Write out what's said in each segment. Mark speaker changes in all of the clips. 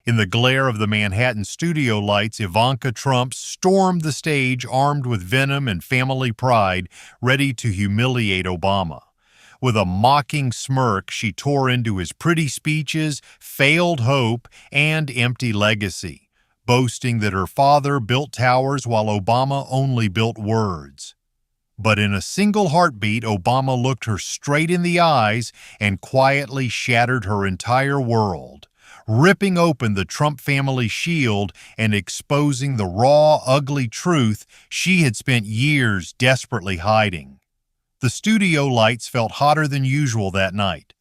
Speaker 1: In the glare of the Manhattan studio lights, Ivanka Trump stormed the stage armed with venom and family pride, ready to humiliate Obama. With a mocking smirk, she tore into his pretty speeches, failed hope, and empty legacy, boasting that her father built towers while Obama only built words. But in a single heartbeat, Obama looked her straight in the eyes and quietly shattered her entire world, ripping open the Trump family shield and exposing the raw, ugly truth she had spent years desperately hiding. The studio lights felt hotter than usual that night.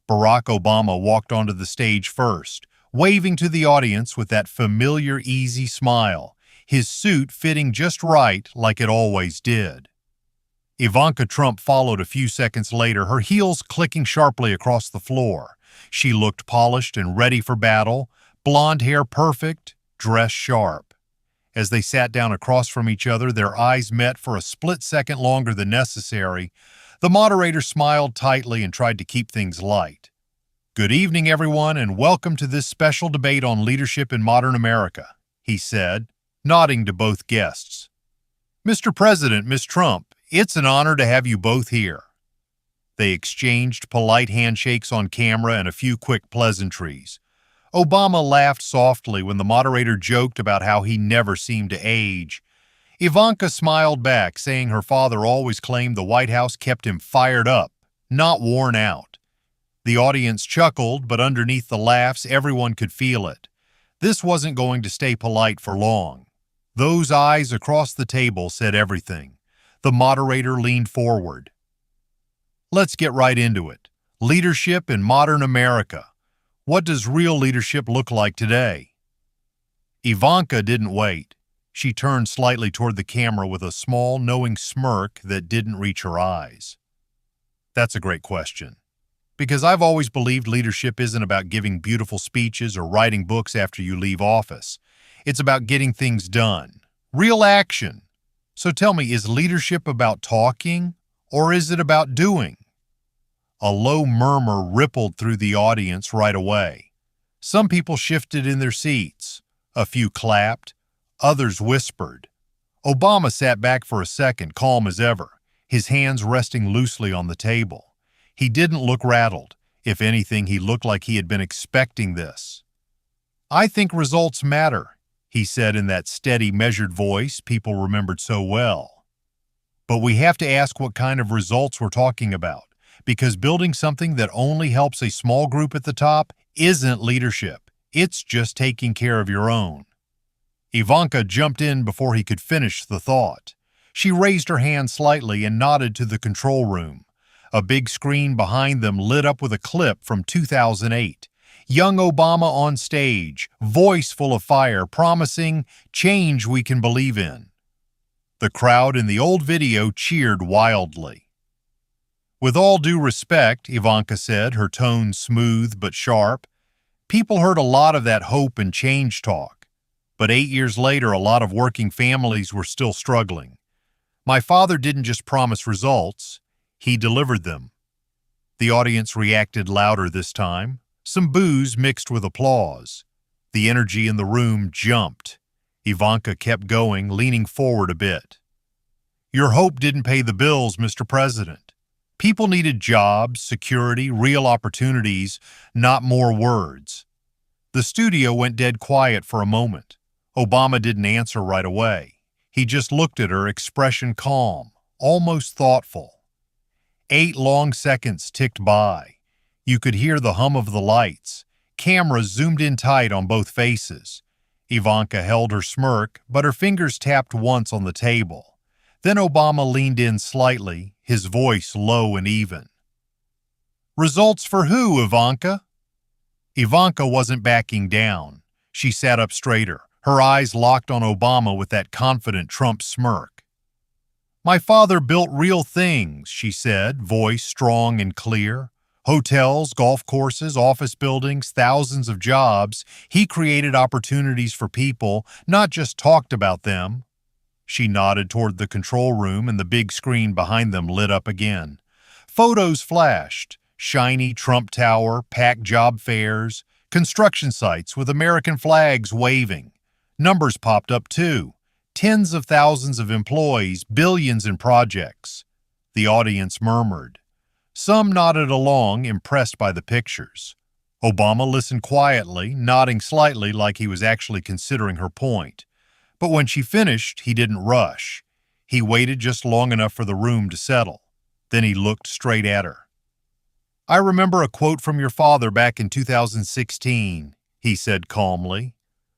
Speaker 1: Barack Obama walked onto the stage first, waving to the audience with that familiar, easy smile, his suit fitting just right like it always did. Ivanka Trump followed a few seconds later, her heels clicking sharply across the floor. She looked polished and ready for battle, blonde hair perfect, dress sharp. As they sat down across from each other, their eyes met for a split second longer than necessary. The moderator smiled tightly and tried to keep things light. "Good evening, everyone, and welcome to this special debate on leadership in modern America," he said, nodding to both guests. "Mr. President, Ms. Trump, it's an honor to have you both here." They exchanged polite handshakes on camera and a few quick pleasantries. Obama laughed softly when the moderator joked about how he never seemed to age. Ivanka smiled back, saying her father always claimed the White House kept him fired up, not worn out. The audience chuckled, but underneath the laughs, everyone could feel it. This wasn't going to stay polite for long. Those eyes across the table said everything. The moderator leaned forward. "Let's get right into it. Leadership in modern America. What does real leadership look like today?" Ivanka didn't wait. She turned slightly toward the camera with a small, knowing smirk that didn't reach her eyes. "That's a great question. Because I've always believed leadership isn't about giving beautiful speeches or writing books after you leave office. It's about getting things done. Real action. So tell me, is leadership about talking, or is it about doing?" A low murmur rippled through the audience right away. Some people shifted in their seats. A few clapped. Others whispered. Obama sat back for a second, calm as ever, his hands resting loosely on the table. He didn't look rattled. If anything, he looked like he had been expecting this. "I think results matter," he said in that steady, measured voice people remembered so well. "But we have to ask what kind of results we're talking about, because building something that only helps a small group at the top isn't leadership. It's just taking care of your own." Ivanka jumped in before he could finish the thought. She raised her hand slightly and nodded to the control room. A big screen behind them lit up with a clip from 2008. Young Obama on stage, voice full of fire, promising change we can believe in. The crowd in the old video cheered wildly. "With all due respect," Ivanka said, her tone smooth but sharp, "people heard a lot of that hope and change talk. But 8 years later, a lot of working families were still struggling. My father didn't just promise results, he delivered them." The audience reacted louder this time, some boos mixed with applause. The energy in the room jumped. Ivanka kept going, leaning forward a bit. "Your hope didn't pay the bills, Mr. President. People needed jobs, security, real opportunities, not more words." The studio went dead quiet for a moment. Obama didn't answer right away. He just looked at her, expression calm, almost thoughtful. 8 long seconds ticked by. You could hear the hum of the lights. Cameras zoomed in tight on both faces. Ivanka held her smirk, but her fingers tapped once on the table. Then Obama leaned in slightly, his voice low and even. "Results for who, Ivanka?" Ivanka wasn't backing down. She sat up straighter, her eyes locked on Obama with that confident Trump smirk. "My father built real things," she said, voice strong and clear. "Hotels, golf courses, office buildings, thousands of jobs. He created opportunities for people, not just talked about them." She nodded toward the control room, and the big screen behind them lit up again. Photos flashed. Shiny Trump Tower, packed job fairs, Construction sites with American flags waving. Numbers popped up too. Tens of thousands of employees, billions in projects. The audience murmured. Some nodded along, impressed by the pictures. Obama listened quietly, nodding slightly like he was actually considering her point. But when she finished, he didn't rush. He waited just long enough for the room to settle. Then he looked straight at her. "I remember a quote from your father back in 2016, he said calmly.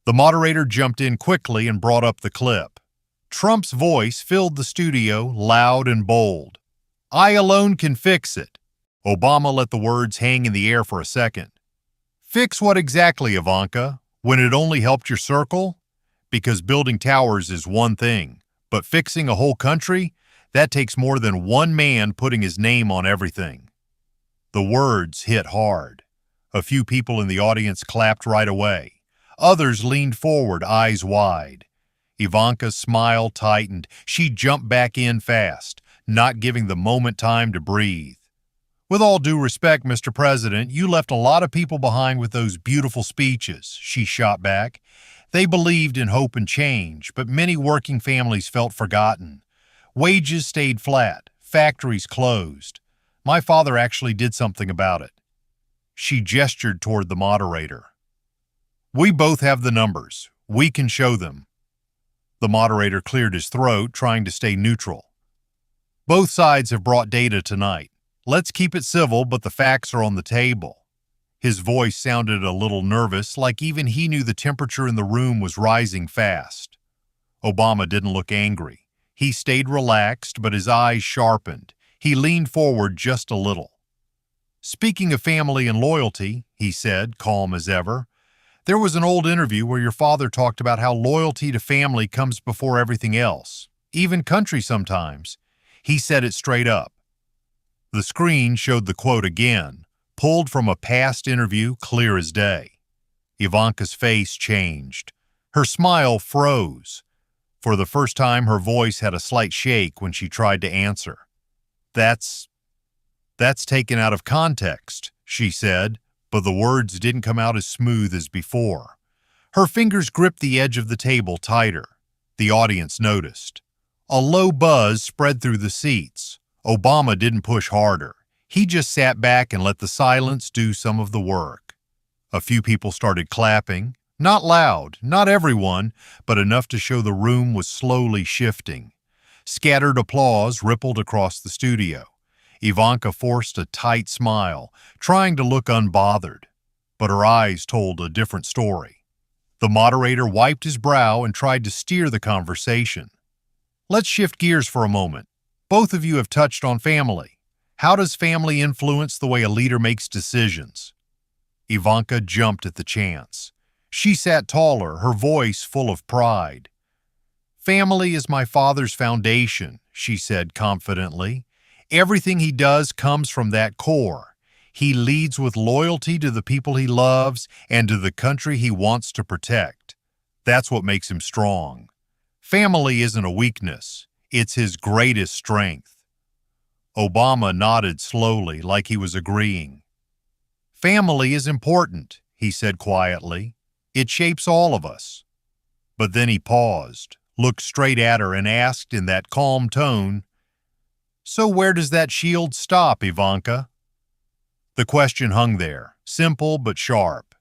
Speaker 1: The moderator jumped in quickly and brought up the clip. Trump's voice filled the studio, loud and bold. "I alone can fix it." Obama let the words hang in the air for a second. "Fix what exactly, Ivanka? When it only helped your circle? Because building towers is one thing, but fixing a whole country? That takes more than one man putting his name on everything." The words hit hard. A few people in the audience clapped right away. Others leaned forward, eyes wide. Ivanka's smile tightened. She jumped back in fast, not giving the moment time to breathe. "With all due respect, Mr. President, you left a lot of people behind with those beautiful speeches," she shot back. "They believed in hope and change, but many working families felt forgotten. Wages stayed flat, factories closed. My father actually did something about it." She gestured toward the moderator. "We both have the numbers. We can show them." The moderator cleared his throat, trying to stay neutral. "Both sides have brought data tonight. Let's keep it civil, but the facts are on the table." His voice sounded a little nervous, like even he knew the temperature in the room was rising fast. Obama didn't look angry. He stayed relaxed, but his eyes sharpened. He leaned forward just a little. "Speaking of family and loyalty," he said, calm as ever, "there was an old interview where your father talked about how loyalty to family comes before everything else, even country sometimes. He said it straight up." The screen showed the quote again, pulled from a past interview, clear as day. Ivanka's face changed. Her smile froze. For the first time, her voice had a slight shake when she tried to answer. That's taken out of context," she said, but the words didn't come out as smooth as before. Her fingers gripped the edge of the table tighter. The audience noticed. A low buzz spread through the seats. Obama didn't push harder. He just sat back and let the silence do some of the work. A few people started clapping. Not loud, not everyone, but enough to show the room was slowly shifting. Scattered applause rippled across the studio. Ivanka forced a tight smile, trying to look unbothered, but her eyes told a different story. The moderator wiped his brow and tried to steer the conversation. "Let's shift gears for a moment. Both of you have touched on family. How does family influence the way a leader makes decisions?" Ivanka jumped at the chance. She sat taller, her voice full of pride. "Family is my father's foundation," she said confidently. "Everything he does comes from that core. He leads with loyalty to the people he loves and to the country he wants to protect. That's what makes him strong. Family isn't a weakness. It's his greatest strength." Obama nodded slowly, like he was agreeing. "Family is important," he said quietly. "It shapes all of us." But then he paused, looked straight at her, and asked in that calm tone, "So where does that shield stop, Ivanka?" The question hung there, simple but sharp.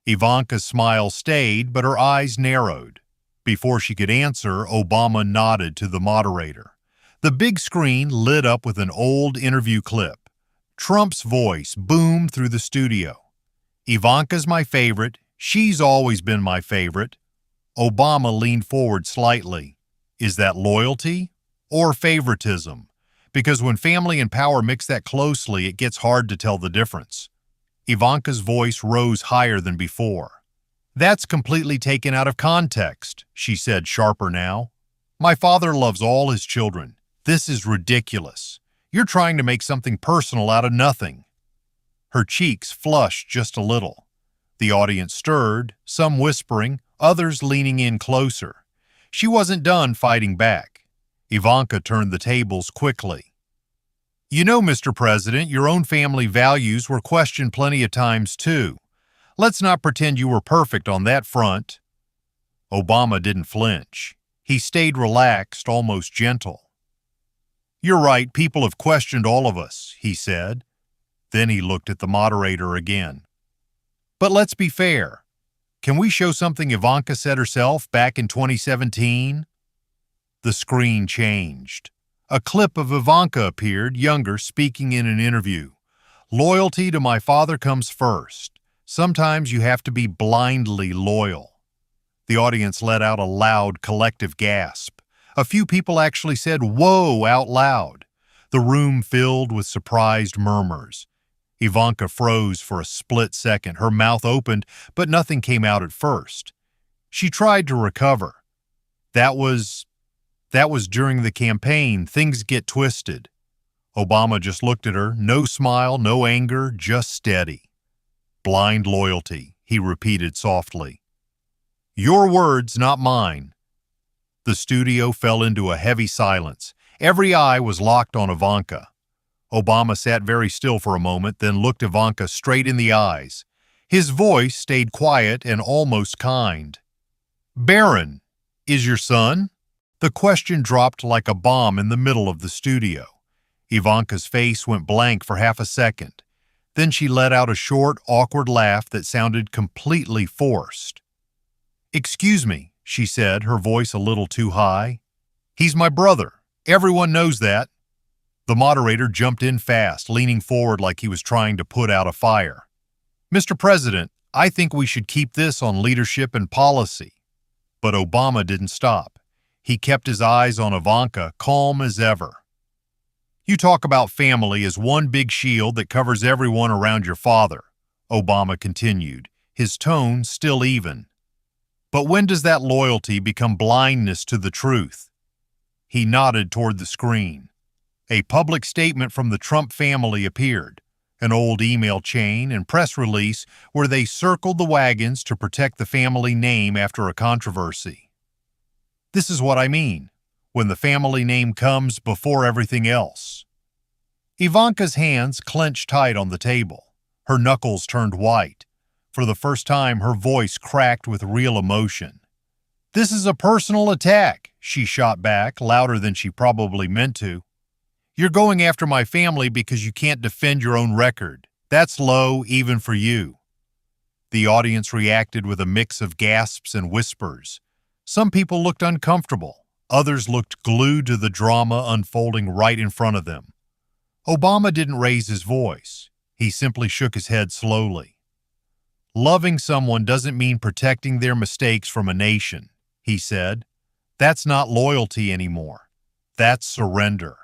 Speaker 1: Ivanka's smile stayed, but her eyes narrowed. Before she could answer, Obama nodded to the moderator. The big screen lit up with an old interview clip. Trump's voice boomed through the studio. "Ivanka's my favorite. She's always been my favorite." Obama leaned forward slightly. "Is that loyalty or favoritism? Because when family and power mix that closely, it gets hard to tell the difference." Ivanka's voice rose higher than before. "That's completely taken out of context," she said, sharper now. "My father loves all his children. This is ridiculous. You're trying to make something personal out of nothing." Her cheeks flushed just a little. The audience stirred, some whispering, others leaning in closer. She wasn't done fighting back. Ivanka turned the tables quickly. "You know, Mr. President, your own family values were questioned plenty of times too. Let's not pretend you were perfect on that front." Obama didn't flinch. He stayed relaxed, almost gentle. "You're right, people have questioned all of us," he said. Then he looked at the moderator again. "But let's be fair. Can we show something Ivanka said herself back in 2017? The screen changed. A clip of Ivanka appeared, younger, speaking in an interview. "Loyalty to my father comes first. Sometimes you have to be blindly loyal." The audience let out a loud collective gasp. A few people actually said "whoa" out loud. The room filled with surprised murmurs. Ivanka froze for a split second. Her mouth opened, but nothing came out at first. She tried to recover. That was during the campaign. Things get twisted. Obama just looked at her, no smile, no anger, just steady. "Blind loyalty," he repeated softly. "Your words, not mine." The studio fell into a heavy silence. Every eye was locked on Ivanka. Obama sat very still for a moment, then looked Ivanka straight in the eyes. His voice stayed quiet and almost kind. "Barron, is your son?" The question dropped like a bomb in the middle of the studio. Ivanka's face went blank for half a second. Then she let out a short, awkward laugh that sounded completely forced. "Excuse me," she said, her voice a little too high. "He's my brother. Everyone knows that." The moderator jumped in fast, leaning forward like he was trying to put out a fire. "Mr. President, I think we should keep this on leadership and policy." But Obama didn't stop. He kept his eyes on Ivanka, calm as ever. "You talk about family as one big shield that covers everyone around your father," Obama continued, his tone still even. "But when does that loyalty become blindness to the truth?" He nodded toward the screen. A public statement from the Trump family appeared, an old email chain and press release where they circled the wagons to protect the family name after a controversy. "This is what I mean, when the family name comes before everything else." Ivanka's hands clenched tight on the table. Her knuckles turned white. For the first time, her voice cracked with real emotion. "This is a personal attack," she shot back, louder than she probably meant to. "You're going after my family because you can't defend your own record. That's low, even for you." The audience reacted with a mix of gasps and whispers. Some people looked uncomfortable. Others looked glued to the drama unfolding right in front of them. Obama didn't raise his voice. He simply shook his head slowly. "Loving someone doesn't mean protecting their mistakes from a nation," he said. "That's not loyalty anymore. That's surrender."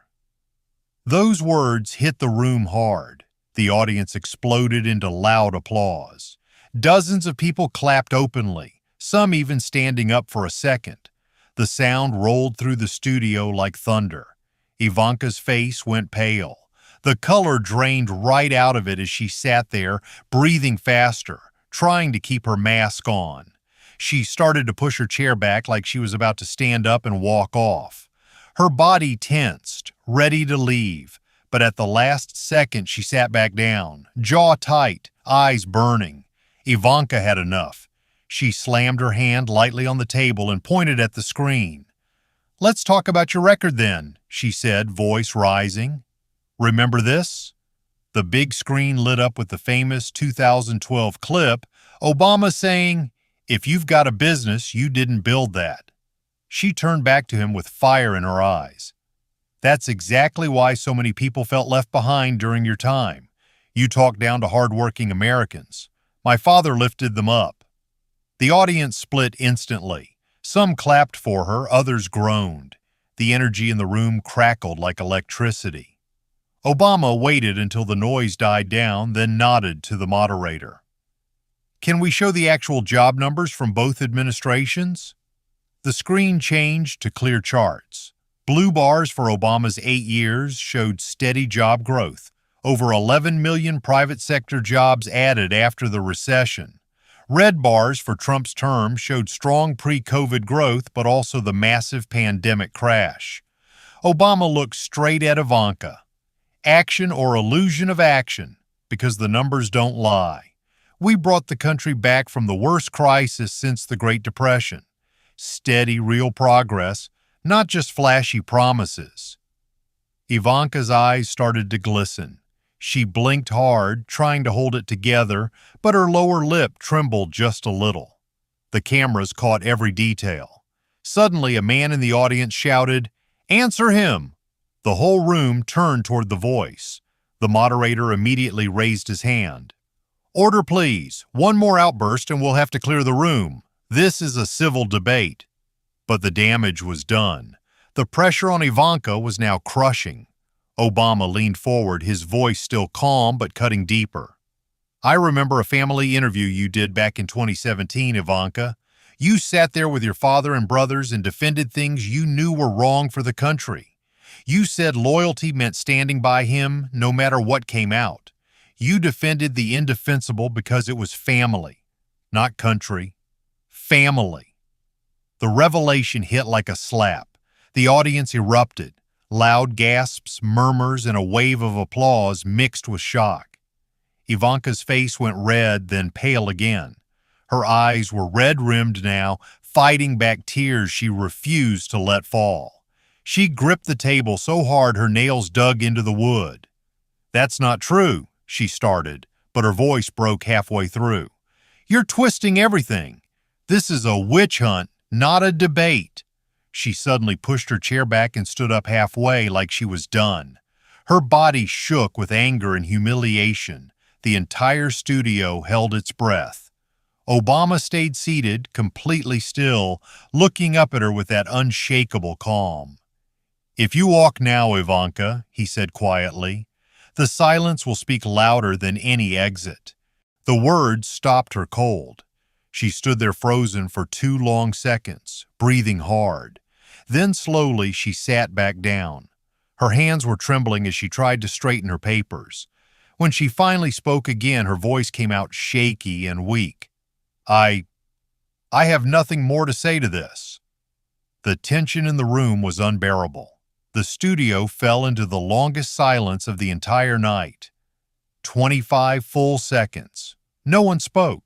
Speaker 1: Those words hit the room hard. The audience exploded into loud applause. Dozens of people clapped openly, some even standing up for a second. The sound rolled through the studio like thunder. Ivanka's face went pale. The color drained right out of it as she sat there, breathing faster, trying to keep her mask on. She started to push her chair back like she was about to stand up and walk off. Her body tensed, ready to leave, but at the last second she sat back down, jaw tight, eyes burning. Ivanka had enough. She slammed her hand lightly on the table and pointed at the screen. "Let's talk about your record then," she said, voice rising. "Remember this?" The big screen lit up with the famous 2012 clip, Obama saying, "If you've got a business, you didn't build that." She turned back to him with fire in her eyes. "That's exactly why so many people felt left behind during your time. You talked down to hardworking Americans. My father lifted them up." The audience split instantly. Some clapped for her, others groaned. The energy in the room crackled like electricity. Obama waited until the noise died down, then nodded to the moderator. "Can we show the actual job numbers from both administrations?" The screen changed to clear charts. Blue bars for Obama's 8 years showed steady job growth, over 11 million private sector jobs added after the recession. Red bars for Trump's term showed strong pre-COVID growth, but also the massive pandemic crash. Obama looked straight at Ivanka. Action or illusion of action, because the numbers don't lie. We brought the country back from the worst crisis since the Great Depression. Steady, real progress, not just flashy promises." Ivanka's eyes started to glisten. She blinked hard, trying to hold it together, but her lower lip trembled just a little. The cameras caught every detail. Suddenly, a man in the audience shouted, "Answer him!" The whole room turned toward the voice. The moderator immediately raised his hand. "Order, please. One more outburst and we'll have to clear the room. This is a civil debate." But the damage was done. The pressure on Ivanka was now crushing. Obama leaned forward, his voice still calm but cutting deeper. "I remember a family interview you did back in 2017, Ivanka. You sat there with your father and brothers and defended things you knew were wrong for the country. You said loyalty meant standing by him no matter what came out. You defended the indefensible because it was family, not country. Family." The revelation hit like a slap. The audience erupted. Loud gasps, murmurs, and a wave of applause mixed with shock. Ivanka's face went red, then pale again. Her eyes were red-rimmed now, fighting back tears she refused to let fall. She gripped the table so hard her nails dug into the wood. "That's not true," she started, but her voice broke halfway through. "You're twisting everything. This is a witch hunt, not a debate." She suddenly pushed her chair back and stood up halfway like she was done. Her body shook with anger and humiliation. The entire studio held its breath. Obama stayed seated, completely still, looking up at her with that unshakable calm. "If you walk now, Ivanka," he said quietly, "the silence will speak louder than any exit." The words stopped her cold. She stood there frozen for 2 long seconds, breathing hard. Then slowly she sat back down. Her hands were trembling as she tried to straighten her papers. When she finally spoke again, her voice came out shaky and weak. I have nothing more to say to this." The tension in the room was unbearable. The studio fell into the longest silence of the entire night. 25 full seconds. No one spoke.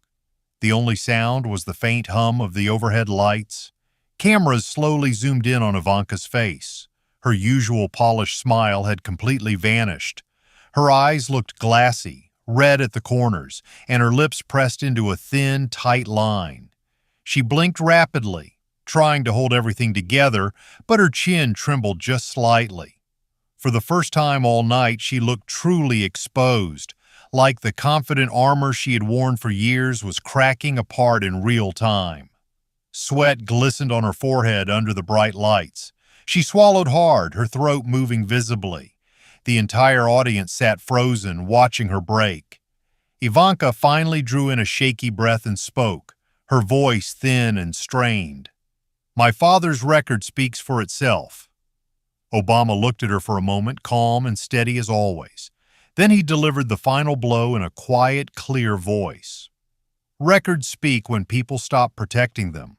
Speaker 1: The only sound was the faint hum of the overhead lights. Cameras slowly zoomed in on Ivanka's face. Her usual polished smile had completely vanished. Her eyes looked glassy, red at the corners, and her lips pressed into a thin, tight line. She blinked rapidly, trying to hold everything together, but her chin trembled just slightly. For the first time all night, she looked truly exposed, like the confident armor she had worn for years was cracking apart in real time. Sweat glistened on her forehead under the bright lights. She swallowed hard, her throat moving visibly. The entire audience sat frozen, watching her break. Ivanka finally drew in a shaky breath and spoke, her voice thin and strained. "My father's record speaks for itself." Obama looked at her for a moment, calm and steady as always. Then he delivered the final blow in a quiet, clear voice. "Records speak when people stop protecting them."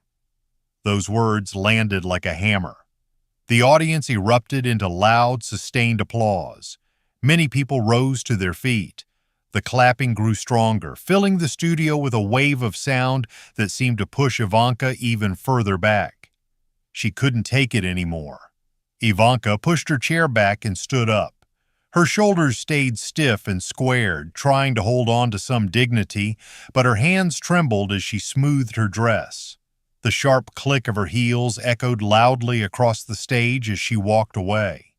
Speaker 1: Those words landed like a hammer. The audience erupted into loud, sustained applause. Many people rose to their feet. The clapping grew stronger, filling the studio with a wave of sound that seemed to push Ivanka even further back. She couldn't take it anymore. Ivanka pushed her chair back and stood up. Her shoulders stayed stiff and squared, trying to hold on to some dignity, but her hands trembled as she smoothed her dress. The sharp click of her heels echoed loudly across the stage as she walked away.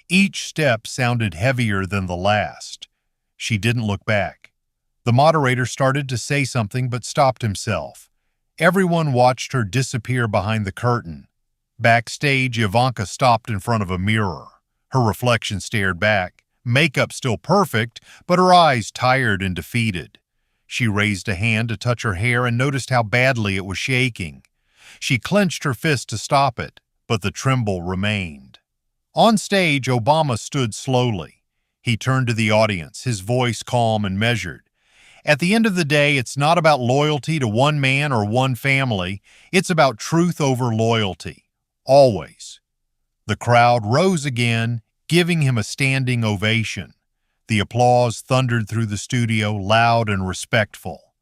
Speaker 1: Each step sounded heavier than the last. She didn't look back. The moderator started to say something but stopped himself. Everyone watched her disappear behind the curtain. Backstage, Ivanka stopped in front of a mirror. Her reflection stared back, makeup still perfect, but her eyes tired and defeated. She raised a hand to touch her hair and noticed how badly it was shaking. She clenched her fist to stop it, but the tremble remained. On stage, Obama stood slowly. He turned to the audience, his voice calm and measured. "At the end of the day, it's not about loyalty to one man or one family. It's about truth over loyalty. Always." The crowd rose again, giving him a standing ovation. The applause thundered through the studio, loud and respectful.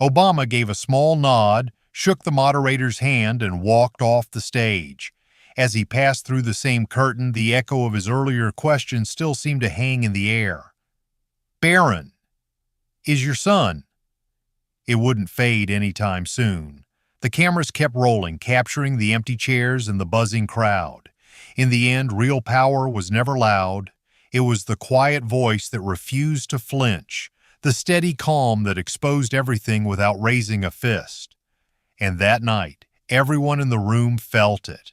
Speaker 1: Obama gave a small nod, shook the moderator's hand, and walked off the stage. As he passed through the same curtain, the echo of his earlier question still seemed to hang in the air. "Barron, is your son?" It wouldn't fade anytime soon. The cameras kept rolling, capturing the empty chairs and the buzzing crowd. In the end, real power was never loud. It was the quiet voice that refused to flinch, the steady calm that exposed everything without raising a fist. And that night, everyone in the room felt it.